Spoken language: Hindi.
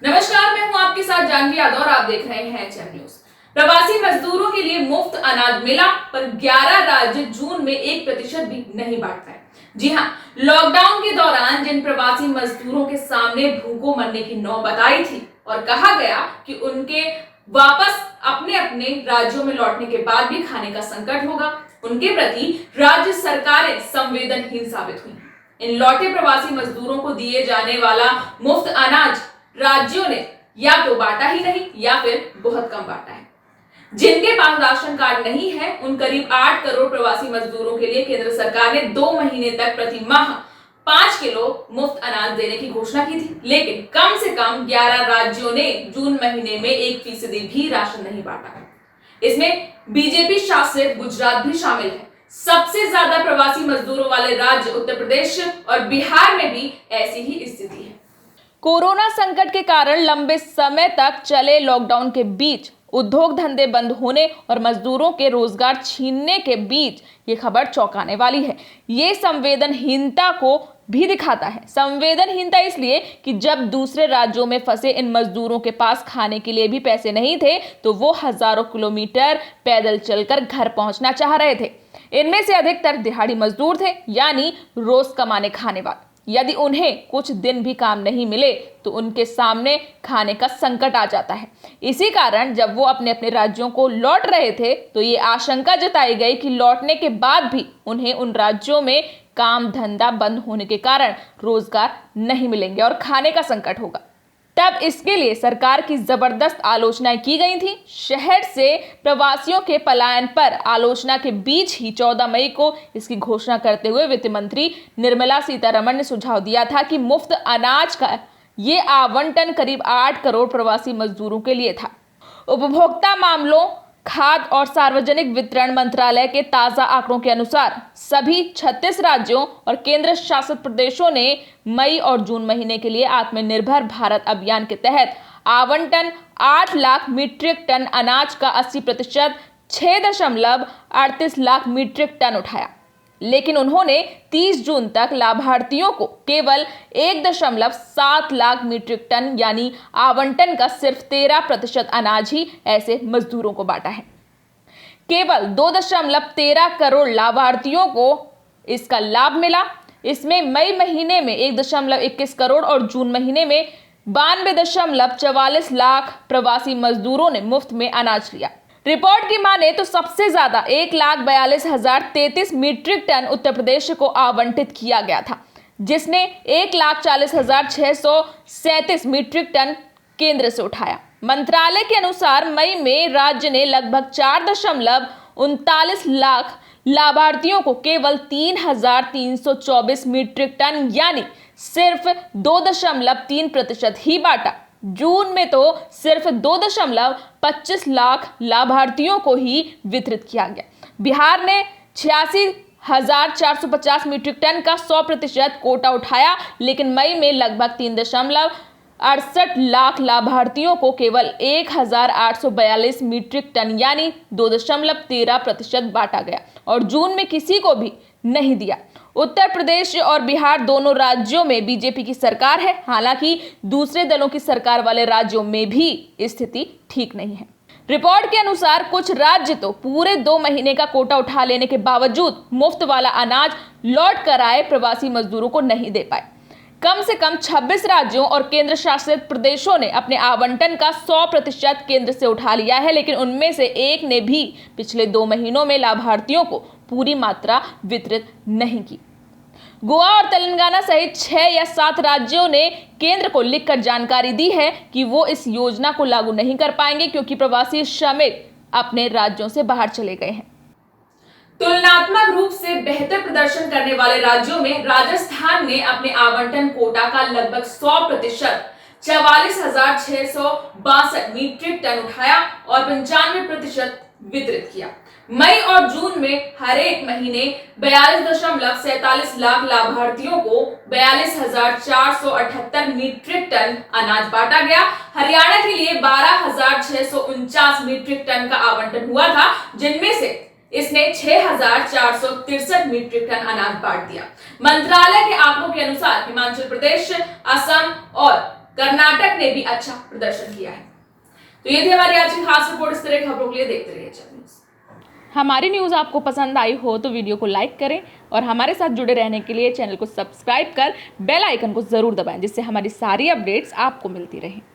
नमस्कार, मैं हूं आपके साथ जानवी यादव और आप देख रहे हैं एचएम न्यूज। प्रवासी मजदूरों के लिए मुफ्त अनाज मिला, पर 11 राज्य जून में 1% भी नहीं बांट पाए। जी हां, लॉकडाउन के दौरान जिन प्रवासी मजदूरों के सामने भूखों मरने की नौबत आई थी और कहा गया कि उनके वापस अपने अपने राज्यों में लौटने के बाद भी खाने का संकट होगा, उनके प्रति राज्य सरकारें संवेदनहीन साबित हुई। इन लौटे प्रवासी मजदूरों को दिए जाने वाला मुफ्त अनाज राज्यों ने या तो बांटा ही नहीं या फिर बहुत कम बांटा है। जिनके पास राशन कार्ड नहीं है, उन करीब 8 करोड़ प्रवासी मजदूरों के लिए केंद्र सरकार ने 2 महीने तक प्रति माह 5 किलो मुफ्त अनाज देने की घोषणा की थी, लेकिन कम से कम 11 राज्यों ने जून महीने में 1% भी राशन नहीं बांटा। इसमें बीजेपी शासित गुजरात भी शामिल है। सबसे ज्यादा प्रवासी मजदूरों वाले राज्य उत्तर प्रदेश और बिहार में भी ऐसी ही स्थिति है। कोरोना संकट के कारण लंबे समय तक चले लॉकडाउन के बीच उद्योग धंधे बंद होने और मजदूरों के रोजगार छीनने के बीच ये खबर चौंकाने वाली है। ये संवेदनहीनता को भी दिखाता है। संवेदनहीनता इसलिए कि जब दूसरे राज्यों में फंसे इन मजदूरों के पास खाने के लिए भी पैसे नहीं थे, तो वो हजारों किलोमीटर पैदल चलकर घर पहुंचना चाह रहे थे। इनमें से अधिकतर दिहाड़ी मजदूर थे, यानी रोज कमाने खाने वाले। यदि उन्हें कुछ दिन भी काम नहीं मिले तो उनके सामने खाने का संकट आ जाता है। इसी कारण जब वो अपने अपने राज्यों को लौट रहे थे तो ये आशंका जताई गई कि लौटने के बाद भी उन्हें उन राज्यों में काम धंधा बंद होने के कारण रोजगार नहीं मिलेंगे और खाने का संकट होगा। तब इसके लिए सरकार की जबरदस्त आलोचनाएं की गई थी। शहर से प्रवासियों के पलायन पर आलोचना के बीच ही 14 मई को इसकी घोषणा करते हुए वित्त मंत्री निर्मला सीतारमण ने सुझाव दिया था कि मुफ्त अनाज का ये आवंटन करीब 8 करोड़ प्रवासी मजदूरों के लिए था। उपभोक्ता मामलों, खाद्य और सार्वजनिक वितरण मंत्रालय के ताजा आंकड़ों के अनुसार सभी 36 राज्यों और केंद्र शासित प्रदेशों ने मई और जून महीने के लिए आत्मनिर्भर भारत अभियान के तहत आवंटन 8 लाख मीट्रिक टन अनाज का 80% 6.38 लाख मीट्रिक टन उठाया। लेकिन उन्होंने 30 जून तक लाभार्थियों को केवल 1.7 लाख मीट्रिक टन यानी आवंटन का सिर्फ 13% अनाज ही ऐसे मजदूरों को बांटा है। केवल 2.13 करोड़ लाभार्थियों को इसका लाभ मिला। इसमें मई महीने में 1.21 करोड़ और जून महीने में 92.44 लाख प्रवासी मजदूरों ने मुफ्त में अनाज लिया। रिपोर्ट की माने तो सबसे ज्यादा 1,42,033 मीट्रिक टन उत्तर प्रदेश को आवंटित किया गया था, जिसने 1,40,637 मीट्रिक टन केंद्र से उठाया। मंत्रालय के अनुसार मई में राज्य ने लगभग 4.39 लाख लाभार्थियों को केवल 3,324 मीट्रिक टन यानी सिर्फ 2.3% ही बांटा। जून में तो सिर्फ 2.25 लाख लाभार्थियों को ही वितरित किया गया। बिहार ने 86,450 मीट्रिक टन का 100% कोटा उठाया, लेकिन मई में लगभग 3.68 लाख लाभार्थियों को केवल 1,842 मीट्रिक टन यानी 2.13% बांटा गया और जून में किसी को भी नहीं दिया। उत्तर प्रदेश और बिहार दोनों राज्यों में बीजेपी की सरकार है। हालांकि दूसरे दलों की सरकार वाले राज्यों में भी स्थिति ठीक नहीं है। रिपोर्ट के अनुसार कुछ राज्य तो पूरे 2 महीने का कोटा उठा लेने के बावजूद मुफ्त वाला अनाज लौट कर आए प्रवासी मजदूरों को नहीं दे पाए। कम से कम 26 राज्यों और केंद्र शासित प्रदेशों ने अपने आवंटन का 100% केंद्र से उठा लिया है, लेकिन उनमें से एक ने भी पिछले 2 महीनों में लाभार्थियों को पूरी मात्रा वितरित नहीं की। गोवा और तेलंगाना सहित 6 या 7 राज्यों ने केंद्र को लिखकर जानकारी दी है कि वो इस योजना को लागू नहीं कर पाएंगे क्योंकि प्रवासी श्रमिक अपने राज्यों से बाहर चले गए हैं। तुलनात्मक रूप से बेहतर प्रदर्शन करने वाले राज्यों में राजस्थान ने अपने आवंटन कोटा का लगभग 100% 44,662 मीट्रिक टन उठाया और 95% वितरित किया। मई और जून में हर एक महीने 42.47 लाख लाभार्थियों को 42,478 मीट्रिक टन अनाज बांटा गया। हरियाणा के लिए 12,649 मीट्रिक टन का आवंटन हुआ था, जिनमें से इसने 6,463 मीट्रिक टन अनाज बांट दिया। मंत्रालय के आंकड़ों के अनुसार हिमाचल प्रदेश, असम और कर्नाटक ने भी अच्छा प्रदर्शन किया है। तो ये थी हमारी आज की खास रिपोर्ट। इस तरह की खबरों के लिए देखते रहिए चैनल न्यूज़। हमारी न्यूज़ आपको पसंद आई हो तो वीडियो को लाइक करें और हमारे साथ जुड़े रहने के लिए चैनल को सब्सक्राइब कर बेल आइकन को ज़रूर दबाएं, जिससे हमारी सारी अपडेट्स आपको मिलती रहें।